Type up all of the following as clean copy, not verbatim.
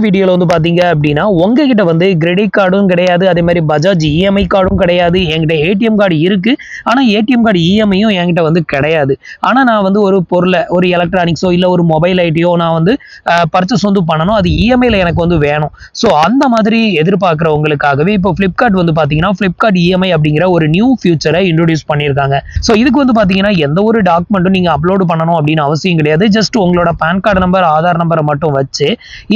வீடியோல வந்து பாத்தீங்க அப்படின்னா உங்ககிட்ட வந்து கிரெடிட் கார்டும் கிடையாது, அதே மாதிரி பஜாஜ் இஎம்ஐ கார்டும் கிடையாது. என்கிட்ட ஏடிஎம் கார்டு இருக்கு, ஆனா ஏடிஎம் கார்டு இஎம்ஐயும் என்கிட்ட வந்து கிடையாது. ஆனா நான் வந்து ஒரு பொருளை, ஒரு எலக்ட்ரானிக்ஸோ இல்ல ஒரு மொபைல் ஐட்டியோ நான் வந்து பர்ச்சேஸ் வந்து பண்ணணும், அது இஎம்ஐல எனக்கு வந்து வேணும். ஸோ அந்த மாதிரி எதிர்பார்க்குறவங்களுக்காகவே இப்போ ஃப்ளிப்கார்ட் வந்து பாத்தீங்கன்னா ஃப்ளிப்கார்ட் இஎம்ஐ அப்படிங்கிற ஒரு நியூ ஃபியூச்சரை இன்ட்ரோடியூஸ் பண்ணியிருக்காங்க. ஸோ இதுக்கு வந்து பாத்தீங்கன்னா எந்த ஒரு டாக்குமெண்ட்டும் நீங்க அப்லோட் பண்ணணும் அப்படின்னு அவசியம் கிடையாது. ஜஸ்ட் உங்களோட பேன் கார்டு நம்பர், ஆதார் நம்பரை மட்டும் வச்சு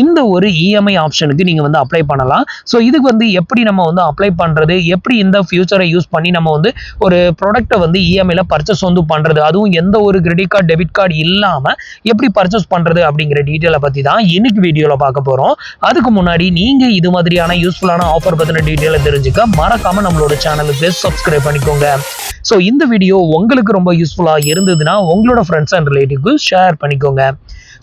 இந்த ஒரு இஎம்ஐ ஆப்ஷனுக்கு நீங்க வந்து அப்ளை பண்ணலாம். ஸோ இதுக்கு வந்து எப்படி நம்ம வந்து அப்ளை பண்றது, எப்படி இந்த ஃபியூச்சரை யூஸ் பண்ணி நம்ம வந்து ஒரு ப்ராடக்ட்டை வந்து இஎம்ஐல பர்ச்சேஸ் வந்து பண்றது, அதுவும் எந்த ஒரு கிரெடிட் கார்டு டெபிட் கார்டு இல்லாம எப்படி பர்ச்சேஸ் பண்றது அப்படிங்கிற டீட்டெயிலை பத்தி தான் இன்னைக்கு வீடியோல பார்க்க போறோம். அதுக்கு முன்னாடி நீங்க இது மாதிரியான யூஸ்ஃபுல்லான ஆஃபர் பத்தின டீட்டெயிலை தெரிஞ்சுக்க மறக்காம நம்மளோட சேனலுக்கு சப்ஸ்கிரைப் பண்ணிக்கோங்க. ஸோ இந்த வீடியோ உங்களுக்கு ரொம்ப யூஸ்ஃபுல்லா இருந்ததுன்னா உங்களோட ஃப்ரெண்ட்ஸ் அண்ட் ரிலேட்டிவ்க்கு ஷேர் பண்ணிக்கோங்க.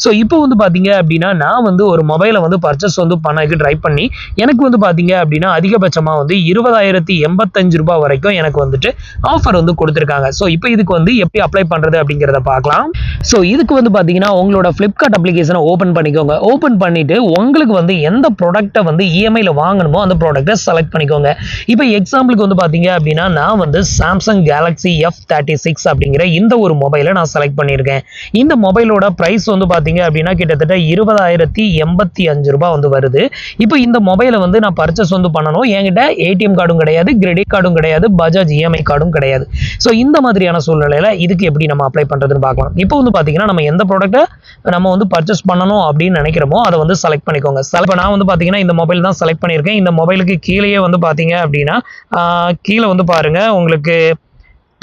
ஸோ இப்போ வந்து பார்த்தீங்க அப்படின்னா நான் வந்து ஒரு மொபைலை வந்து பர்ச்சேஸ் வந்து பண்ணதுக்கு ட்ரை பண்ணி எனக்கு வந்து பார்த்தீங்க அப்படின்னா அதிகபட்சமாக வந்து 20,085 ரூபாய் வரைக்கும் எனக்கு வந்துட்டு ஆஃபர் வந்து கொடுத்துருக்காங்க. ஸோ இப்போ இதுக்கு வந்து எப்படி அப்ளை பண்ணுறது அப்படிங்கிறத பார்க்கலாம். ஸோ இதுக்கு வந்து பார்த்தீங்கன்னா உங்களோட ஃப்ளிப்கார்ட் அப்ளிகேஷனை ஓப்பன் பண்ணிக்கோங்க. ஓப்பன் பண்ணிட்டு உங்களுக்கு வந்து எந்த ப்ராடக்ட்டை வந்து இஎம்ஐயில் வாங்கணுமோ அந்த ப்ராடக்ட்டை செலக்ட் பண்ணிக்கோங்க. இப்போ எக்ஸாம்பிளுக்கு வந்து பார்த்தீங்க அப்படின்னா நான் வந்து சாம்சங் கேலக்ஸி F36 அப்படிங்கிற இந்த ஒரு மொபைலை நான் செலக்ட் பண்ணியிருக்கேன். இந்த மொபைலோட ப்ரைஸ் வந்து பார்த்தீங்க அப்படின்னா கிட்டத்தட்ட 20,085 ரூபாய் வந்து வருது. இப்போ இந்த மொபைலை வந்து நான் பர்ச்சேஸ் வந்து பண்ணணும். என்கிட்ட ஏடிஎம் கார்டும் கிடையாது, கிரெடிட் கார்டும் கிடையாது, பஜாஜ் இஎம்ஐ கார்டும் கிடையாது. ஸோ இந்த மாதிரியான சூழ்நிலையில இதுக்கு எப்படி நம்ம அப்ளை பண்றதுன்னு பார்க்கலாம். இப்போ வந்து பாத்தீங்கன்னா நம்ம எந்த ப்ராடக்ட்டை நம்ம வந்து பர்ச்சேஸ் பண்ணணும் அப்படின்னு நினைக்கிறோமோ அதை வந்து செலக்ட் பண்ணிக்கோங்க. இப்போ நான் வந்து பாத்தீங்கன்னா இந்த மொபைல் தான் செலக்ட் பண்ணியிருக்கேன். இந்த மொபைலுக்கு கீழே வந்து பாத்தீங்க அப்படின்னா கீழே வந்து பாருங்க உங்களுக்கு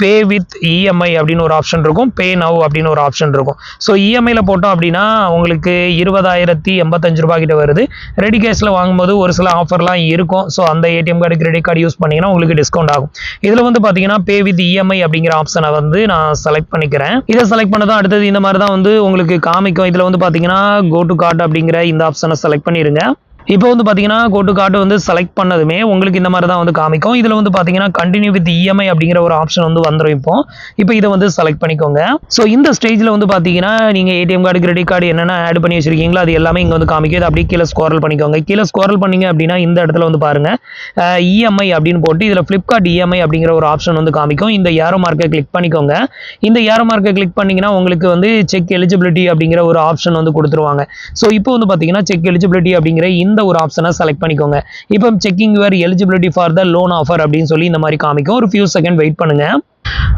பே வித் இஎம்ஐ அப்படின்னு ஒரு ஆப்ஷன் இருக்கும், பே நவ் அப்படின்னு ஒரு ஆப்ஷன் இருக்கும். ஸோ இஎம்ஐல போட்டோம் அப்படின்னா உங்களுக்கு 20,085 ரூபாய் கிட்ட வருது. ரெடி கேஷில் வாங்கும்போது ஒரு சில ஆஃபர்லாம் இருக்கும். ஸோ அந்த ATM card, credit card use பண்ணீங்கன்னா உங்களுக்கு டிஸ்கவுண்ட் ஆகும். இதில் வந்து பார்த்தீங்கன்னா பே வித் இஎம்ஐ அப்படிங்கிற ஆப்ஷனை வந்து நான் செலக்ட் பண்ணிக்கிறேன். இதை செலக்ட் பண்ணதான் அடுத்தது இந்த மாதிரி தான் வந்து உங்களுக்கு காமிக்கும். இதில் வந்து பார்த்தீங்கன்னா கோ டு கார்டு அப்படிங்கிற இந்த ஆப்ஷனை செலக்ட் பண்ணிடுங்க. இப்போ வந்து பார்த்தீங்கன்னா கோ டு கார்டு வந்து செலக்ட் பண்ணதுமே உங்களுக்கு இந்த மாதிரி தான் வந்து காமிக்கும். இதில் வந்து பார்த்தீங்கன்னா கண்டினியூ வித் இஎம்ஐ அப்படிங்கிற ஒரு ஆப்ஷன் வந்து வந்துடும். இப்போ இதை வந்து செலக்ட் பண்ணிக்கோங்க. ஸோ இந்த ஸ்டேஜில் வந்து பார்த்தீங்கன்னா நீங்கள் ஏடிஎம் கார்டு, கிரெடிட் கார்டு என்னென்ன ஆட் பண்ணி வச்சிருக்கீங்களோ அது எல்லாமே இங்கே வந்து காமிக்கும். இது அப்படியே கீழே ஸ்க்ரோல் பண்ணிக்கோங்க. கீழே ஸ்க்ரோல் பண்ணீங்க அப்படின்னா இந்த இடத்துல வந்து பாருங்க இஎம்ஐ அப்படின்னு போட்டு இதில் ஃப்ளிப்கார்ட் இஎம்ஐ அப்படிங்கிற ஒரு ஆப்ஷன் வந்து காமிக்கும். இந்த ஏரோ மார்க்கை கிளிக் பண்ணிக்கோங்க. இந்த ஏரோ மார்க்கை கிளிக் பண்ணீங்கன்னா உங்களுக்கு வந்து செக் எலிஜிபிலிட்டி அப்படிங்கிற ஒரு ஆப்ஷன் வந்து கொடுத்துருவாங்க. ஸோ இப்போ வந்து பார்த்தீங்கன்னா செக் எலிஜிபிலிட்டி அப்படிங்கிற இந்த ஒரு ஆப்ஷனை செலக்ட் பண்ணிக்கோங்க. இப்போ checking your eligibility for the loan offer அப்படின்னு சொல்லி இந்த மாதிரி காமிக்கும். ஒரு ஃபியூ செகண்ட் வெயிட் பண்ணுங்க.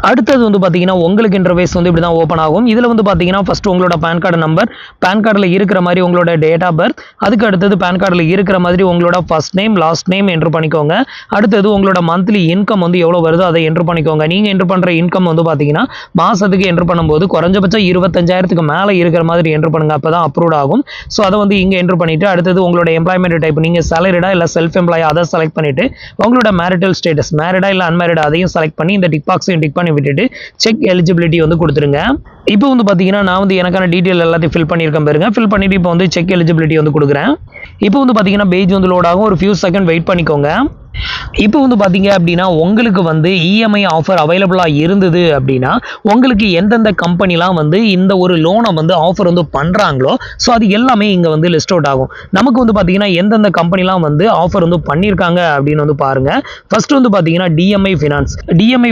அடுத்தது வந்து பார்த்தீங்கன்னா உங்களுக்கு இன்டர்ஃபேஸ் வந்து இப்படி தான் ஓப்பன் ஆகும். இதில் வந்து பார்த்தீங்கன்னா ஃபர்ஸ்ட் உங்களோட பேன் கார்டு நம்பர், பேன் கார்டில் இருக்கிற மாதிரி உங்களோட டேட் ஆஃப் பர்த், அதுக்கு அடுத்தது பேன் கார்டில் இருக்கிற மாதிரி உங்களோட first name, last name entry பண்ணிக்கோங்க. அடுத்தது உங்களோட மந்த்லி இன்கம் வந்து எவ்வளோ வருதோ அதை என்ட்ரு பண்ணிக்கோங்க. நீங்கள் என்ட்ரு பண்ணுற இன்கம் வந்து பார்த்தீங்கன்னா மாதத்துக்கு என்ட்ரு பண்ணும்போது குறைஞ்சபட்சம் 25,000க்கு மேலே இருக்கிற மாதிரி என்ட்ரு பண்ணுங்க. அப்போ தான் அப்ரூவ் ஆகும். ஸோ அதை வந்து இங்கே என்ட்ரு பண்ணிவிட்டு அடுத்தது உங்களோட எம்ப்ளாய்மெண்ட் டைப், நீங்கள் சேலரிடா இல்லை செல்ஃப் எம்ப்ளாய் அதை செலக்ட் பண்ணிவிட்டு உங்களோட மேரிட்டல் ஸ்டேட்டஸ், மேரிடா இல்லை அன்மேரிடா அதையும் செலக்ட் பண்ணி இந்த டிக் பாக்ஸையும் டிக் பண்ணி விட்டுட்டு செக் எலிஜிபிலிட்டி வந்து கொடுத்துருங்க. இப்போ வந்து பார்த்தீங்கன்னா நான் வந்து எனக்கான டீட்டெயில் எல்லாத்தையும் ஃபில் பண்ணியிருக்கேன் பாருங்க. ஃபில் பண்ணிட்டு இப்போ வந்து செக் எலிஜிபிலிட்டி வந்து கொடுக்குறேன். இப்போ வந்து பார்த்தீங்கன்னா பேஜ் வந்து லோட் ஆகும். ஒரு ஃபியூ செகண்ட் வெயிட் பண்ணிக்கோங்க. இப்போ வந்து பார்த்தீங்க அப்படின்னா உங்களுக்கு வந்து இஎம்ஐ ஆஃபர் அவைலபிளாக இருந்தது அப்படின்னா உங்களுக்கு எந்தெந்த கம்பெனிலாம் வந்து இந்த ஒரு லோனை வந்து ஆஃபர் வந்து பண்ணுறாங்களோ ஸோ அது எல்லாமே இங்கே வந்து லிஸ்ட் அவுட் ஆகும். நமக்கு வந்து பார்த்தீங்கன்னா எந்தெந்த கம்பெனிலாம் வந்து ஆஃபர் வந்து பண்ணியிருக்காங்க அப்படின்னு வந்து பாருங்கள். ஃபர்ஸ்ட் வந்து பார்த்தீங்கன்னா டிஎம்ஐ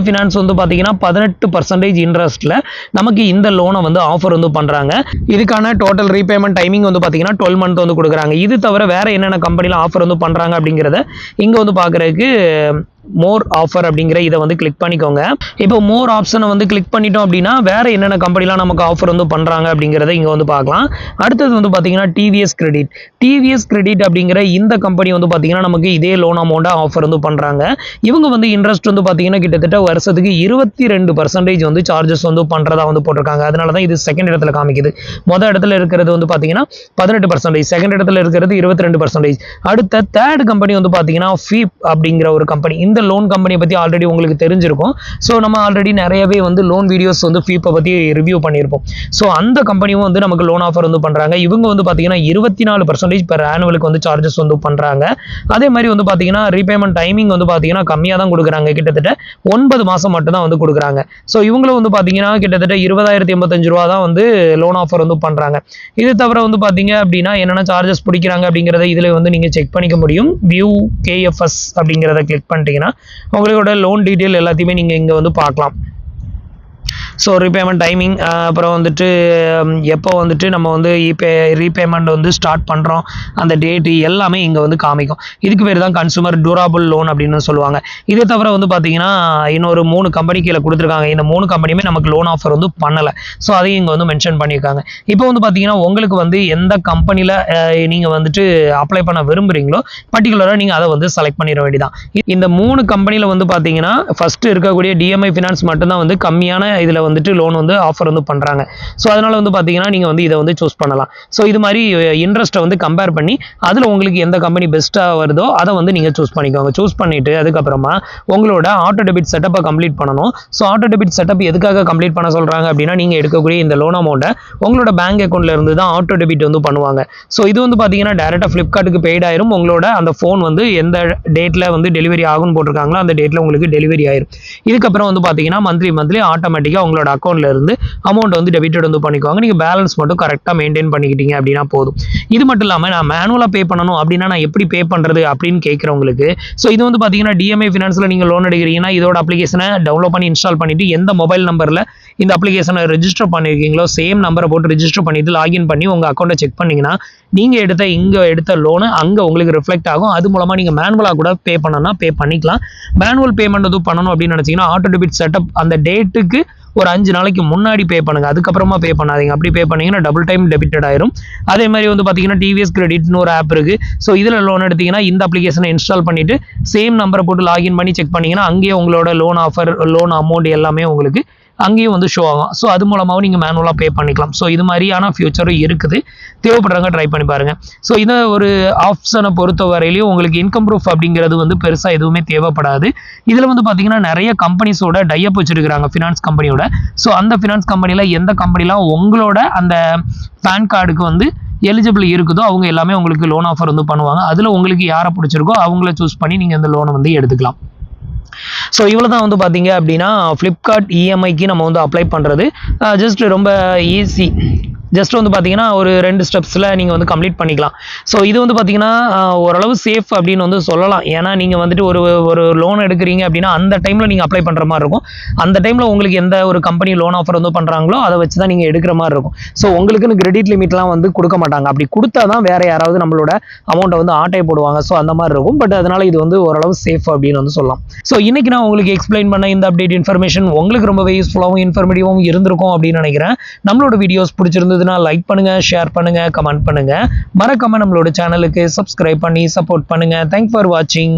ஃபினான்ஸ் வந்து பார்த்தீங்கன்னா 18% இன்ட்ரெஸ்ட்டில் நமக்கு இந்த லோனை வந்து ஆஃபர் வந்து பண்ணுறாங்க. இதுக்கான டோட்டல் ரீபேமெண்ட் டைமிங் வந்து பார்த்தீங்கன்னா 12 month வந்து கொடுக்குறாங்க. இது தவிர வேற என்னென்ன கம்பெனிலாம் ஆஃபர் வந்து பண்ணுறாங்க அப்படிங்கிறத இங்கே வந்து பார்க்குறதுக்கு மோர் ஆஃபர் அப்படிங்கிற இதை வந்து கிளிக் பண்ணிக்கோங்க. இப்போ மோர் ஆப்ஷனை வந்து கிளிக் பண்ணிட்டோம் அப்படின்னா வேற என்னென்ன கம்பெனிலாம் நமக்கு ஆஃபர் வந்து பண்றாங்க அப்படிங்கிறத இங்க வந்து பார்க்கலாம். அடுத்தது வந்து பாத்தீங்கன்னா டிவிஎஸ் கிரெடிட் அப்படிங்கிற இந்த கம்பெனி வந்து பாத்தீங்கன்னா நமக்கு இதே லோன் அமௌண்ட் ஆஃபர் வந்து பண்றாங்க. இவங்க வந்து இன்ட்ரெஸ்ட் வந்து பாத்தீங்கன்னா கிட்டத்தட்ட வருஷத்துக்கு 22% வந்து சார்ஜஸ் வந்து பண்றதா வந்து போட்டிருக்காங்க. அதனாலதான் இது செகண்ட் இடத்துல காமிக்குது. முதல் இடத்துல இருக்கிறது வந்து பாத்தீங்கன்னா 18%, செகண்ட் இடத்துல இருக்கிறது 22%. அடுத்த தேர்ட் கம்பெனி வந்து பாத்தீங்கன்னா ஃபீப் அப்படிங்கிற ஒரு கம்பெனி. இந்த லோன் கம்பெனியை பற்றி ஆல்ரெடி உங்களுக்கு தெரிஞ்சிருக்கும். ஸோ நம்ம ஆல்ரெடி நிறையவே வந்து லோன் வீடியோஸ் வந்து ஃபியூப்பை பற்றி ரிவ்யூ பண்ணியிருப்போம். ஸோ அந்த கம்பெனியும் வந்து நமக்கு லோன் ஆஃபர் வந்து பண்ணுறாங்க. இவங்க வந்து பார்த்தீங்கன்னா 24% பெர் ஆனுவலுக்கு வந்து சார்ஜஸ் வந்து பண்ணுறாங்க. அதே மாதிரி வந்து பார்த்தீங்கன்னா ரீபேமெண்ட் டைமிங் வந்து பார்த்தீங்கன்னா கம்மியாக தான் கொடுக்குறாங்க. கிட்டத்தட்ட 9 மாதம் மட்டும் தான் வந்து கொடுக்குறாங்க. ஸோ இவங்களும் வந்து பார்த்தீங்கன்னா கிட்டத்தட்ட 20,085 ரூபா தான் வந்து லோன் ஆஃபர் வந்து பண்ணுறாங்க. இது தவிர வந்து பார்த்தீங்க அப்படின்னா என்னென்ன சார்ஜஸ் பிடிக்கிறாங்க அப்படிங்கிறத இதில் வந்து நீங்கள் செக் பண்ணிக்க முடியும். வியூ KFS அப்படிங்கிறத கிளிக் பண்ணிட்டீங்கன்னா உங்களோட லோன் டீட்டெயில் எல்லாத்தையுமே நீங்கள் இங்கே வந்து பார்க்கலாம். ஸோ ரீபேமெண்ட் டைமிங், அப்புறம் வந்துட்டு எப்போ வந்துட்டு நம்ம வந்து ரீபேமெண்ட் வந்து ஸ்டார்ட் பண்ணுறோம் அந்த டேட்டு எல்லாமே இங்கே வந்து காமிக்கும். இதுக்கு பேர் தான் கன்சூமர் டியூரபிள் லோன் அப்படின்னு சொல்லுவாங்க. இதே தவிர வந்து பார்த்தீங்கன்னா இன்னொரு 3 கம்பெனி கீழே கொடுத்துருக்காங்க. இந்த 3 கம்பெனியுமே நமக்கு லோன் ஆஃபர் வந்து பண்ணலை. ஸோ அதையும் இங்கே வந்து மென்ஷன் பண்ணியிருக்காங்க. இப்போ வந்து பார்த்தீங்கன்னா உங்களுக்கு வந்து எந்த கம்பெனியில் நீங்கள் வந்துட்டு அப்ளை பண்ண விரும்புகிறீங்களோ பர்டிகுலராக நீங்கள் அதை வந்து செலக்ட் பண்ணிட வேண்டியதான். இந்த 3 கம்பெனியில் வந்து பார்த்தீங்கன்னா ஃபஸ்ட்டு இருக்கக்கூடிய DMI ஃபினான்ஸ் மட்டும்தான் வந்து கம்மியான இதில் வந்துட்டு லோன் வந்து ஆஃபர் வந்து பண்ணுறாங்க. ஸோ அதனால் வந்து பார்த்தீங்கன்னா நீங்கள் வந்து இதை வந்து சூஸ் பண்ணலாம். ஸோ இது மாதிரி இன்ட்ரெஸ்ட்டை வந்து கம்பேர் பண்ணி அதில் உங்களுக்கு எந்த கம்பெனி பெஸ்ட்டாக வருதோ அதை வந்து நீங்கள் சூஸ் பண்ணிக்கோங்க. சூஸ் பண்ணிவிட்டு அதுக்கப்புறமா உங்களோட ஆட்டோ டெபிட் செட்டப்பை கம்ப்ளீட் பண்ணணும். ஸோ ஆட்டோ டெபிட் செட்டப் எதுக்காக கம்ப்ளீட் பண்ண சொல்கிறாங்க அப்படின்னா நீங்கள் எடுக்கக்கூடிய இந்த லோன் அமௌண்ட்டை உங்களோட பேங்க் அக்கௌண்ட்டில் இருந்து தான் ஆட்டோ டெபிட் வந்து பண்ணுவாங்க. ஸோ இது வந்து பார்த்தீங்கன்னா டேரெக்டாக ஃப்ளிப்கார்ட்டுக்கு பெய்ட் ஆயிரும். உங்களோட அந்த ஃபோன் வந்து எந்த டேட்டில் வந்து டெலிவரி ஆகும்னு போட்டிருக்காங்களோ அந்த டேட்டில் உங்களுக்கு டெலிவரி ஆயிரும். இதுக்கப்புறம் வந்து பார்த்தீங்கன்னா மந்த்லி ஆட்டோமேட்டிக்காக உங்களோட அக்கௌண்ட்ல இருந்து அமௌண்ட் வந்து டெபிட்டட் வந்து பண்ணிக்குவாங்க. நீங்கள் பேலன்ஸ் மட்டும் கரெக்டாக மெயின்டைன் பண்ணிக்கிட்டீங்க அப்படின்னா போதும். இது மட்டும் இல்லாமல் நான் மேனுவலாக பே பண்ணணும் அப்படின்னா நான் எப்படி பே பண்ணுறது அப்படின்னு கேட்குறவங்களுக்கு, ஸோ இது வந்து பார்த்தீங்கன்னா DMI ஃபினான்ஸில் நீங்கள் லோன் எடுக்கிறீங்கன்னா இதோட அப்ளிகேஷனை டவுன்லோட் பண்ணி இன்ஸ்டால் பண்ணிட்டு எந்த மொபைல் நம்பரில் இந்த அப்ளிகேஷனை ரெஜிஸ்டர் பண்ணியிருக்கீங்களோ சேம் நம்பரை போட்டு ரெஜிஸ்டர் பண்ணிட்டு லாகின் பண்ணி உங்கள் அக்கௌண்ட்டை செக் பண்ணிங்கன்னா நீங்கள் எடுத்த லோனு அங்கே உங்களுக்கு ரிஃப்ளெக்ட் ஆகும். அது மூலமாக நீங்கள் மேனுவலாக கூட பே பண்ணணும்னா பே பண்ணிக்கலாம். மேனுவல் பேமெண்ட் எதுவும் பண்ணணும் அப்படின்னு நினச்சிங்கன்னா ஆட்டோ டெபிட் செட்டப் அந்த டேட்டுக்கு ஒரு 5 நாளைக்கு முன்னாடி பே பண்ணுங்க. அதுக்கப்புறமா பே பண்ணாதீங்க. அப்படி பே பண்ணீங்கன்னா டபுள் டைம் டெபிட்டட் ஆயிரும். அதே மாதிரி வந்து பார்த்தீங்கன்னா TVS கிரெடிட்னு ஒரு ஆப் இருக்கு. ஸோ இதில் லோன் எடுத்தீங்கன்னா இந்த அப்ளிகேஷனை இன்ஸ்டால் பண்ணிட்டு சேம் நம்பரை போட்டு லாகின் பண்ணி செக் பண்ணீங்கன்னா அங்கேயே உங்களோட லோன் ஆஃபர் லோன் அமௌண்ட் எல்லாமே உங்களுக்கு அங்கேயும் வந்து ஷோ ஆகும். ஸோ அது மூலமாகவும் நீங்கள் மேனுவலாக பே பண்ணிக்கலாம். ஸோ இது மாதிரியான ஃபியூச்சரும் இருக்குது. தேவைப்படுறவங்க ட்ரை பண்ணி பாருங்கள். ஸோ இதை ஒரு ஆப்ஷனை பொறுத்த வரையிலையும் உங்களுக்கு இன்கம் ப்ரூஃப் அப்படிங்கிறது வந்து பெருசாக எதுவுமே தேவைப்படாது. இதில் வந்து பார்த்தீங்கன்னா நிறைய கம்பெனிஸோட டைப் வச்சிருக்கிறாங்க ஃபினான்ஸ் கம்பெனியோட. ஸோ அந்த ஃபினான்ஸ் கம்பெனியில் எந்த கம்பெனிலாம் உங்களோட அந்த பேன் கார்டுக்கு வந்து எலிஜிபிள் இருக்குதோ அவங்க எல்லாமே உங்களுக்கு லோன் ஆஃபர் வந்து பண்ணுவாங்க. அதில் உங்களுக்கு யாரை பிடிச்சிருக்கோ அவங்கள சூஸ் பண்ணி நீங்கள் இந்த லோனை வந்து எடுத்துக்கலாம். ஸோ இவ்வளோ தான் வந்து பார்த்தீங்க அப்படின்னா ஃப்ளிப்கார்ட் EMIக்கு நம்ம வந்து அப்ளை பண்ணுறது ஜஸ்ட் ரொம்ப ஈஸி. ஜஸ்ட் வந்து பார்த்தீங்கன்னா ஒரு 2 ஸ்டெப்ஸில் நீங்கள் வந்து கம்ப்ளீட் பண்ணிக்கலாம். ஸோ இது வந்து பார்த்தீங்கன்னா ஓரளவு சேஃப் அப்படின்னு வந்து சொல்லலாம். ஏன்னா நீங்கள் வந்துட்டு ஒரு லோன் எடுக்கிறீங்க அப்படின்னா அந்த டைமில் நீங்கள் அப்ளை பண்ணுற மாதிரி இருக்கும். அந்த டைமில் உங்களுக்கு எந்த ஒரு கம்பெனி லோன் ஆஃபர் வந்து பண்ணுறாங்களோ அதை வச்சு தான் நீங்கள் எடுக்கிற மாதிரி இருக்கும். ஸோ உங்களுக்குன்னு கிரெடிட் லிமிட்லாம் வந்து கொடுக்க மாட்டாங்க. அப்படி கொடுத்தா தான் வேறு யாராவது நம்மளோட அமௌண்ட்டை வந்து ஆட்டை போடுவாங்க. ஸோ அந்த மாதிரி இருக்கும். பட் அதனால் இது வந்து ஓரளவு சேஃப் அப்படின்னு வந்து சொல்லலாம். ஸோ இன்றைக்கி நான் உங்களுக்கு எக்ஸ்பிளைன் பண்ண இந்த அப்டேட் இன்ஃபர்மேஷன் உங்களுக்கு ரொம்பவே யூஸ்ஃபுல்லாகவும் இன்ஃபர்மேட்டிவாகவும் இருந்திருக்கும் அப்படின்னு நினைக்கிறேன். நம்மளோட வீடியோஸ் பிடிச்சிருந்தது லைக் பண்ணுங்க, ஷேர் பண்ணுங்க, கமெண்ட் பண்ணுங்க. மறக்காம நம்மளோட சேனலுக்கு சப்ஸ்கிரைப் பண்ணி சப்போர்ட் பண்ணுங்க. தேங்க்ஸ் ஃபார் வாட்சிங்.